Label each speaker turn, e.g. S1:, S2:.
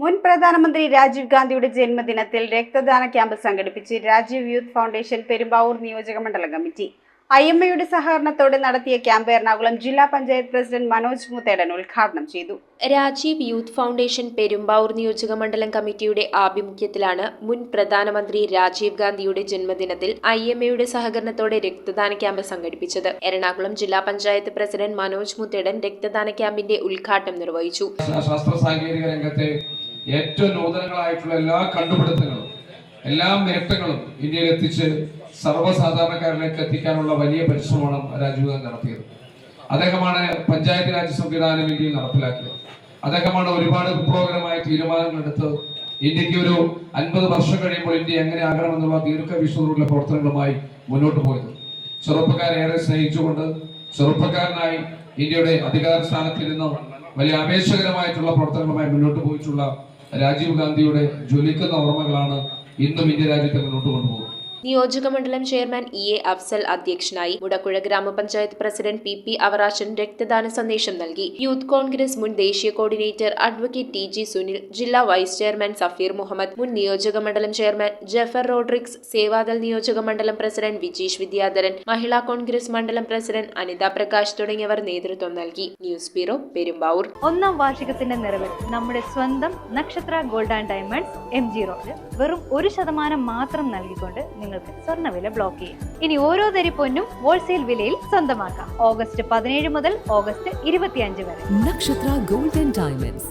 S1: മുൻ പ്രധാനമന്ത്രി രാജീവ് ഗാന്ധിയുടെ ജന്മദിനത്തിൽ രക്തദാന ക്യാമ്പ് സംഘടിപ്പിച്ച് രാജീവ് യൂത്ത് ഫൗണ്ടേഷൻ പെരുമ്പാവൂർ നിയോജക മണ്ഡലം കമ്മിറ്റി. IMAയുടെ സഹകരണത്തോടെ നടത്തിയ ക്യാമ്പ് എറണാകുളം ജില്ലാ പഞ്ചായത്ത് പ്രസിഡന്റ് മനോജ് മുത്തേടൻ ഉദ്ഘാടനം ചെയ്തു.
S2: രാജീവ് യൂത്ത് ഫൗണ്ടേഷൻ പെരുമ്പാവൂർ നിയോജക മണ്ഡലം കമ്മിറ്റിയുടെ ആഭിമുഖ്യത്തിലാണ് മുൻ പ്രധാനമന്ത്രി രാജീവ് ഗാന്ധിയുടെ ജന്മദിനത്തിൽ IMAയുടെ സഹകരണത്തോടെ രക്തദാന ക്യാമ്പ് സംഘടിപ്പിച്ചത്. എറണാകുളം ജില്ലാ പഞ്ചായത്ത് പ്രസിഡന്റ് മനോജ് മുത്തേടൻ രക്തദാന ക്യാമ്പിന്റെ ഉദ്ഘാടനം നിർവഹിച്ചു.
S3: ശാസ്ത്ര സാങ്കേതിക രംഗത്തെ ഏറ്റവും നൂതനങ്ങളായിട്ടുള്ള എല്ലാ കണ്ടുപിടുത്തങ്ങളും എല്ലാ നേട്ടങ്ങളും ഇന്ത്യയിൽ എത്തിച്ച് സർവ്വസാധാരണക്കാരിലേക്ക് എത്തിക്കാനുള്ള വലിയ പരിശ്രമമാണ് രാജീവ് ഗാന്ധി നടത്തിയത്. അദ്ദേഹമാണ് പഞ്ചായത്ത് രാജ് സംവിധാനം ഇന്ത്യയിൽ നടപ്പിലാക്കിയത്. അദ്ദേഹമാണ് ഒരുപാട് വിപ്ലവകരമായ തീരുമാനങ്ങളെടുത്ത് ഇന്ത്യക്ക് ഒരു 50 വർഷം കഴിയുമ്പോൾ ഇന്ത്യ എങ്ങനെ ആകണമെന്നുള്ള ദീർഘവീക്ഷണമുള്ള പ്രവർത്തനങ്ങളുമായി മുന്നോട്ട് പോയത്. ചെറുപ്പക്കാരെ ഏറെ സ്നേഹിച്ചുകൊണ്ട് ചെറുപ്പക്കാരനായി ഇന്ത്യയുടെ അധികാര സ്ഥാനത്തിരുന്ന് വലിയ ആവേശകരമായിട്ടുള്ള പ്രവർത്തനങ്ങളുമായി മുന്നോട്ട് പോയിട്ടുള്ള രാജീവ് ഗാന്ധിയുടെ ജ്വലിക്കുന്ന ഓർമ്മകളാണ് ഇന്നും ഇന്ത്യ രാജ്യത്തെ മുന്നോട്ട് കൊണ്ടുപോകുന്നത്.
S2: നിയോജക മണ്ഡലം ചെയർമാൻ EA അഫ്സൽ അധ്യക്ഷനായി. മുടക്കുഴ ഗ്രാമപഞ്ചായത്ത് പ്രസിഡന്റ് PP അവറാച്ചൻ രക്തദാന സന്ദേശം നൽകി. യൂത്ത് കോൺഗ്രസ് മുൻ ദേശീയ കോർഡിനേറ്റർ അഡ്വക്കേറ്റ് TG സുനിൽ, ജില്ലാ വൈസ് ചെയർമാൻ സഫീർ മുഹമ്മദ്, മുൻ നിയോജക മണ്ഡലം ചെയർമാൻ ജഫർ റോഡ്രിക്സ്, സേവാദൾ നിയോജക മണ്ഡലം പ്രസിഡന്റ് വിജീഷ് വിദ്യാധരൻ, മഹിളാ കോൺഗ്രസ് മണ്ഡലം പ്രസിഡന്റ് അനിത പ്രകാശ് തുടങ്ങിയവർ നേതൃത്വം നൽകി. News bureau, Perumbavoor.
S4: 1ാം വാർഷികത്തിന്റെ നിറവിൽ നമ്മുടെ സ്വന്തം നക്ഷത്ര gold and diamonds MG road വെറും 1% മാത്രം നൽകിക്കൊണ്ട് നിങ്ങൾക്ക് സ്വർണ്ണവില ബ്ലോക്ക് ചെയ്യാം. ഇനി ഓരോ തരി പൊന്നും ഹോൾസെയിൽ വിലയിൽ സ്വന്തമാക്കാം. ഓഗസ്റ്റ് 17 മുതൽ ഓഗസ്റ്റ് 25 വരെ.
S5: നക്ഷത്ര ഗോൾഡ് ആൻഡ് ഡയമണ്ട്സ്.